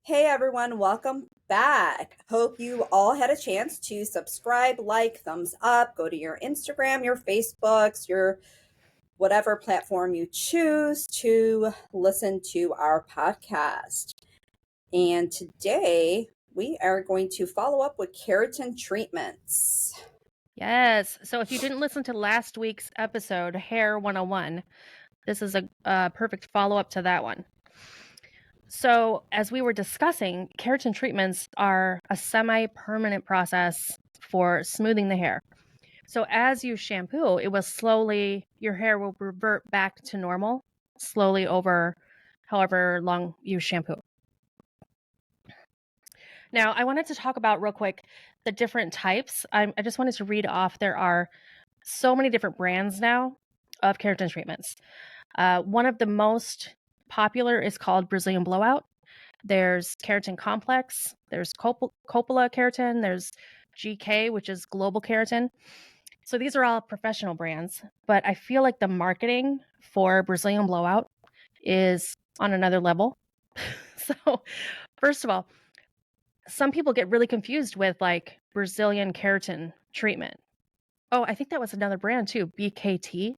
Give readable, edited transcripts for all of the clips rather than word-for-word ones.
Hey everyone, welcome back. Hope you all had a chance to subscribe, like, thumbs up, go to your Instagram, your Facebooks, your whatever platform you choose to listen to our podcast. And today we are going to follow up with keratin treatments. Yes. So if you didn't listen to last week's episode, Hair 101, this is a perfect follow-up to that one. So as we were discussing, keratin treatments are a semi-permanent process for smoothing the hair. So as you shampoo, your hair will revert back to normal slowly over however long you shampoo. Now, I wanted to talk about real quick the different types. I just wanted to read off. There are so many different brands now of keratin treatments. One of the most popular is called Brazilian Blowout. There's Keratin Complex. There's Coppola Keratin. There's GK, which is Global Keratin. So these are all professional brands, but I feel like the marketing for Brazilian Blowout is on another level. So, first of all, some people get really confused with like Brazilian keratin treatment. Oh, I think that was another brand too, BKT.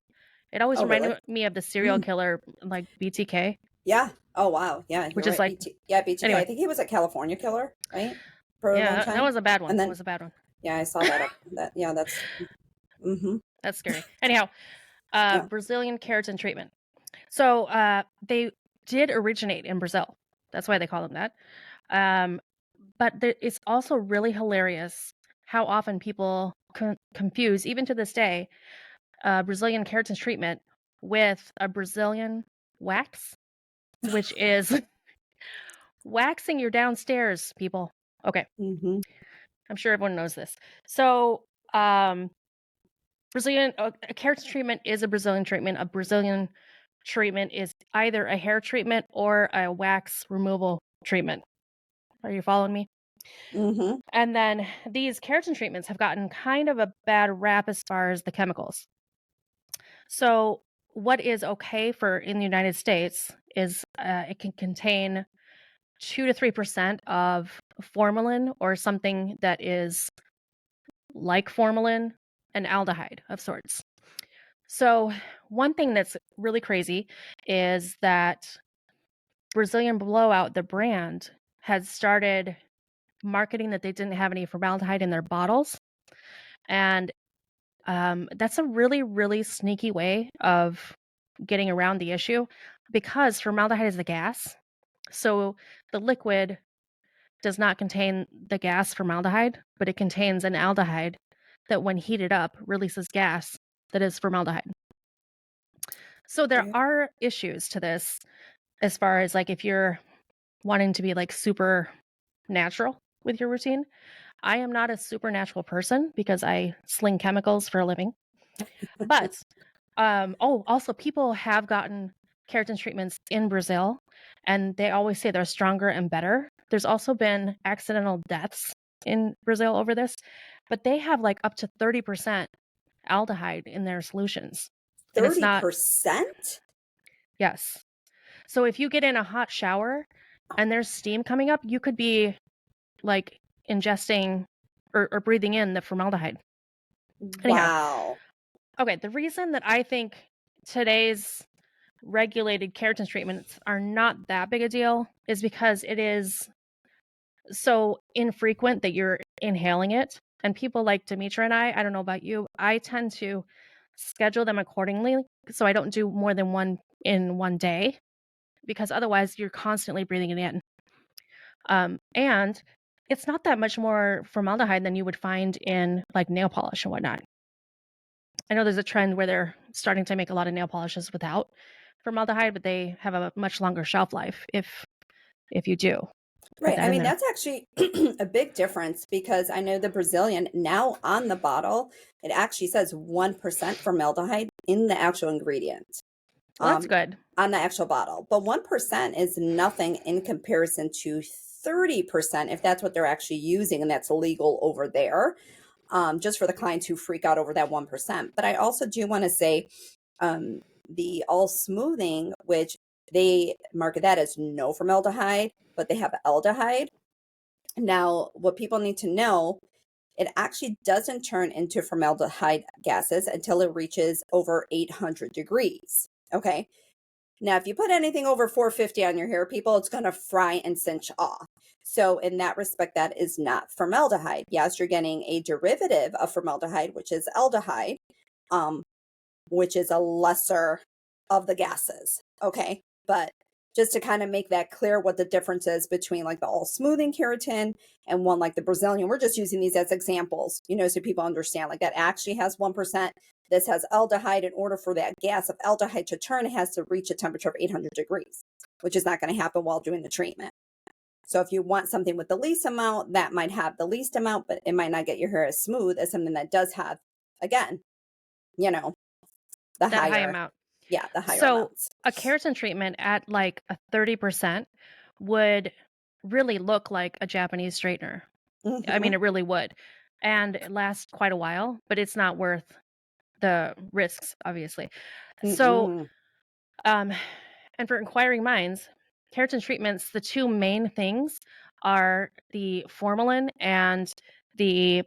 It always Oh, really? reminded me of the serial killer, like BTK, Yeah. Oh, wow. Yeah, you're which is right. like, BTK. I anyway, think he was a California killer, right? For a long yeah, that time. was a bad one. And That then, was a bad one. yeah, I saw that. Yeah, that's, That's scary. Anyhow, yeah. Brazilian keratin treatment. So they did originate in Brazil. That's why they call them that. Um, but it's also really hilarious how often people confuse, even to this day, Brazilian keratin treatment with a Brazilian wax, which is waxing your downstairs, people. Okay, Mm-hmm. I'm sure everyone knows this. So, Brazilian a keratin treatment is a Brazilian treatment. A Brazilian treatment is either a hair treatment or a wax removal treatment. Are you following me? Mm-hmm. And then these keratin treatments have gotten kind of a bad rap as far as the chemicals. So, what is okay for in the United States is it can contain 2 to 3% of formalin or something that is like formalin, an aldehyde of sorts. So, one thing that's really crazy is that Brazilian Blowout, the brand, had started marketing that they didn't have any formaldehyde in their bottles. And that's a really, really sneaky way of getting around the issue because formaldehyde is the gas. So, the liquid does not contain the gas formaldehyde, but it contains an aldehyde that, when heated up, releases gas that is formaldehyde. So there Yeah. are issues to this as far as like if you're wanting to be like super natural with your routine. I am not a supernatural person because I sling chemicals for a living. But also people have gotten keratin treatments in Brazil and they always say they're stronger and better. There's also been accidental deaths in Brazil over this, but they have like up to 30% aldehyde in their solutions. And it's not 30%? yes. So if you get in a hot shower and there's steam coming up, you could be like ingesting or breathing in the formaldehyde. Anyhow, Wow. okay, the reason that I think today's regulated keratin treatments are not that big a deal is because it is so infrequent that you're inhaling it. And people like Demetra and I don't know about you, I tend to schedule them accordingly so I don't do more than one in one day because otherwise you're constantly breathing it in. And it's not that much more formaldehyde than you would find in like nail polish and whatnot. I know there's a trend where they're starting to make a lot of nail polishes without formaldehyde, but they have a much longer shelf life if you do put Right. that I in mean, there. that's actually a big difference because I know the Brazilian now on the bottle, it actually says 1% formaldehyde in the actual ingredient, Well, that's um, good. on the actual bottle. But 1% is nothing in comparison to 30% if that's what they're actually using and that's illegal over there, just for the clients who freak out over that 1%. But I also do want to say the all smoothing, which They market that as no formaldehyde, but they have aldehyde. Now, what people need to know, it actually doesn't turn into formaldehyde gases until it reaches over 800 degrees. Okay. Now, if you put anything over 450 on your hair, people, it's going to fry and cinch off. So, in that respect, that is not formaldehyde. Yes, you're getting a derivative of formaldehyde, which is aldehyde, um, which is a lesser of the gases. Okay. But just to kind of make that clear what the difference is between like the all smoothing keratin and one like the Brazilian, we're just using these as examples, so people understand like that actually has 1%. This has aldehyde. In order for that gas of aldehyde to turn, it has to reach a temperature of 800 degrees, which is not going to happen while doing the treatment. So if you want something with the least amount, that might have the least amount, but it might not get your hair as smooth as something that does have, again, the that high higher, amount. yeah, the higher So amounts. a keratin treatment at like a 30% would really look like a Japanese straightener. I mean, Mm-hmm. it really would. And it lasts quite a while, but it's not worth the risks, obviously. So, Mm-mm. um, and for inquiring minds, keratin treatments, the two main things are the formalin and the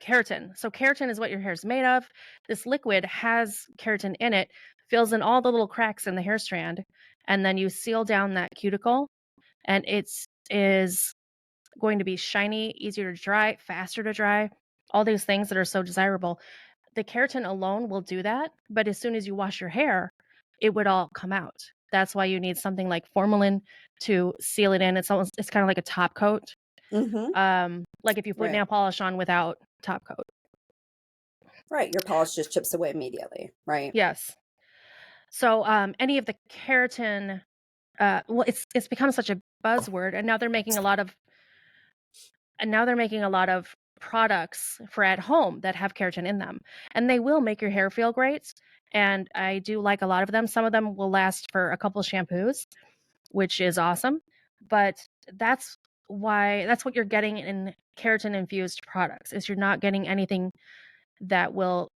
keratin. So keratin is what your hair is made of. This liquid has keratin in it, fills in all the little cracks in the hair strand, and then you seal down that cuticle, and it's is going to be shiny, easier to dry, faster to dry, all these things that are so desirable. The keratin alone will do that, but as soon as you wash your hair, it would all come out. That's why you need something like formalin to seal it in. It's kind of like a top coat. Mm-hmm. Like if you put Right. nail polish on without top coat. Right. Your polish just chips away immediately. Right. Yes. So any of the keratin, well, it's become such a buzzword, and now they're making a lot of products for at home that have keratin in them, and they will make your hair feel great. And I do like a lot of them. Some of them will last for a couple shampoos, which is awesome. But that's that's what you're getting in keratin infused products. Is you're not getting anything that will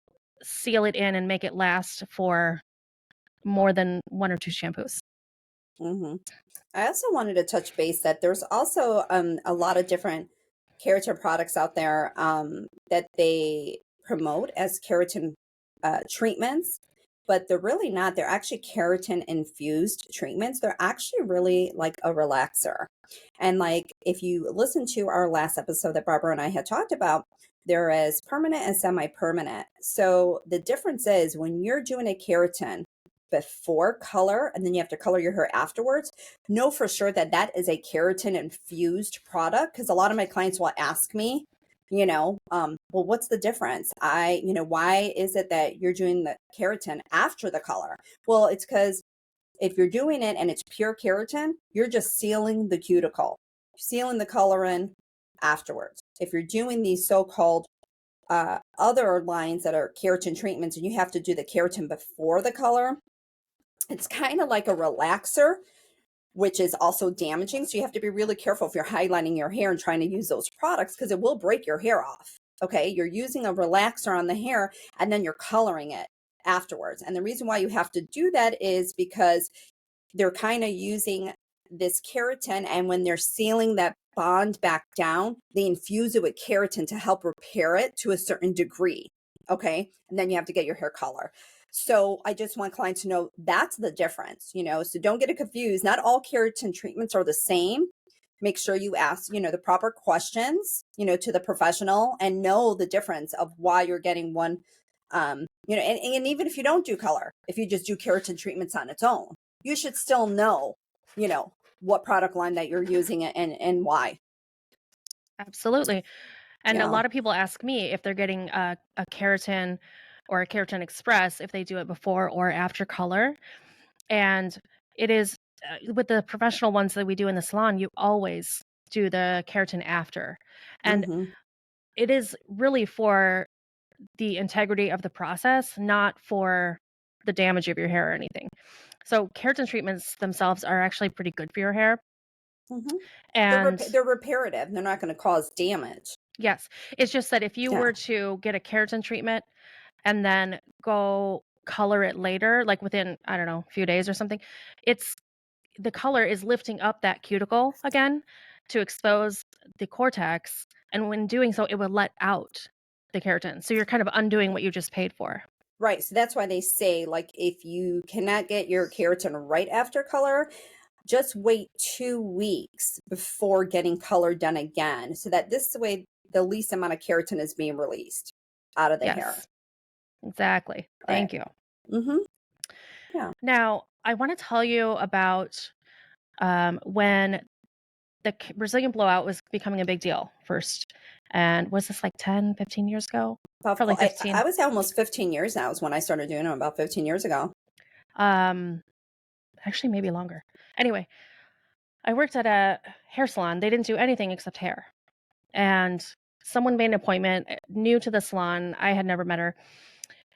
seal it in and make it last for more than one or two shampoos. Mm-hmm. I also wanted to touch base that there's also a lot of different keratin products out there that they promote as keratin treatments, but they're really not. They're actually keratin infused treatments. They're actually really like a relaxer. And like if you listen to our last episode that Barbara and I had talked about, there is permanent and semi-permanent. So the difference is when you're doing a keratin before color and then you have to color your hair afterwards, know for sure that that is a keratin infused product, because a lot of my clients will ask me, well, what's the difference? Why is it that you're doing the keratin after the color? Well, it's because if you're doing it and it's pure keratin, you're just sealing the cuticle, sealing the color in afterwards. If you're doing these so-called other lines that are keratin treatments and you have to do the keratin before the color, it's kind of like a relaxer, which is also damaging. So you have to be really careful if you're highlighting your hair and trying to use those products, because it will break your hair off. Okay. You're using a relaxer on the hair and then you're coloring it afterwards. And the reason why you have to do that is because they're kind of using this keratin, and when they're sealing that bond back down, they infuse it with keratin to help repair it to a certain degree. Okay. And then you have to get your hair color. So I just want clients to know that's the difference, so don't get it confused. Not all keratin treatments are the same. Make sure you ask, the proper questions, to the professional, and know the difference of why you're getting one. And even if you don't do color, if you just do keratin treatments on its own, you should still know, what product line that you're using and why. Absolutely. And a Yeah. lot of people ask me if they're getting a keratin or a keratin express, if they do it before or after color. And it is with the professional ones that we do in the salon, you always do the keratin after. And Mm-hmm. it is really for the integrity of the process, not for the damage of your hair or anything. So keratin treatments themselves are actually pretty good for your hair. Mm-hmm. And They're reparative. They're not going to cause damage. yes, it's just that if you Yeah. were to get a keratin treatment and then go color it later, like within, I don't know, a few days or something, the color is lifting up that cuticle again to expose the cortex. And when doing so, it will let out the keratin. So you're kind of undoing what you just paid for. Right. So that's why they say, like, if you cannot get your keratin right after color, just wait 2 weeks before getting color done again, so that this way the least amount of keratin is being released out of the hair. Yes, exactly. Right. Thank you. Mm-hmm. Yeah. Now, I want to tell you about when the Brazilian blowout was becoming a big deal first. And was this like 10, 15 years ago? Probably 15. I was almost 15 years now is when I started doing them, about 15 years ago. Actually, maybe longer. Anyway, I worked at a hair salon. They didn't do anything except hair. And someone made an appointment, new to the salon. I had never met her.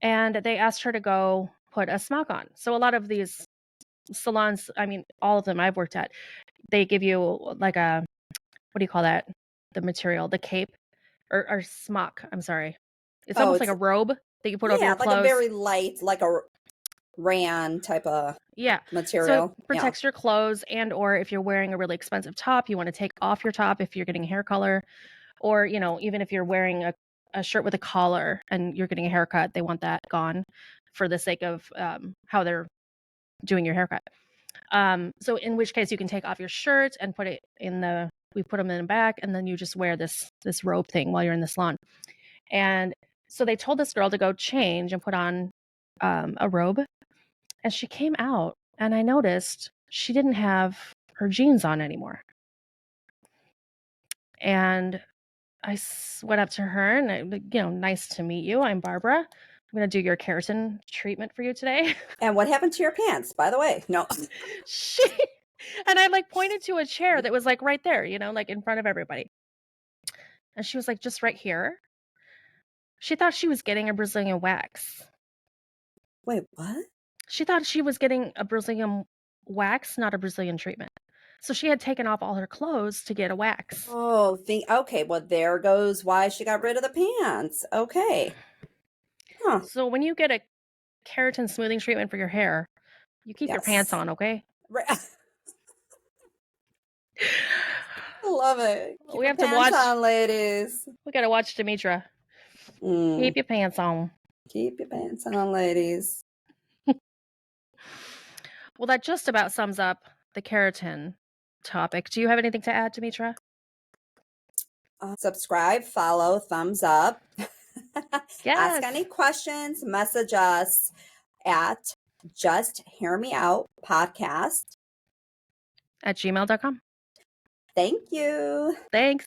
And they asked her to go put a smock on. So a lot of these salons, I mean, all of them I've worked at, they give you like a, what do you call that? The material, the cape or smock. I'm sorry. It's Oh, almost like it's, a robe that you put over yeah, your like a clothes. very light, like a rayon type of Yeah. So it material. Yeah. protects your clothes, and or if you're wearing a really expensive top, you want to take off your top if you're getting hair color, or even if you're wearing a shirt with a collar and you're getting a haircut, they want that gone for the sake of how they're doing your haircut. So in which case you can take off your shirt and put it we put them in the back, and then you just wear this robe thing while you're in the salon. And so they told this girl to go change and put on a robe. And she came out, and I noticed she didn't have her jeans on anymore. And I went up to her and, nice to meet you. I'm Barbara. I'm going to do your keratin treatment for you today. And what happened to your pants, by the way? No. she, and I like pointed to a chair that was like right there, like in front of everybody. And she was like, just right here. She thought she was getting a Brazilian wax. Wait, what? She thought she was getting a Brazilian wax, not a Brazilian treatment. So she had taken off all her clothes to get a wax. Oh, okay. Well, there goes why she got rid of the pants. Okay. Huh. So when you get a keratin smoothing treatment for your hair, you keep your pants Yes. on, okay? Right. I love it. Keep We your have to pants watch. on, ladies. We got to watch Demetra. Keep your pants on. Keep your pants on, ladies. Well, that just about sums up the keratin topic. Do you have anything to add, Demetra? Subscribe, follow, thumbs up. Yes. Ask any questions, message us at Just Hear Me Out podcast At gmail.com. Thank you. Thanks.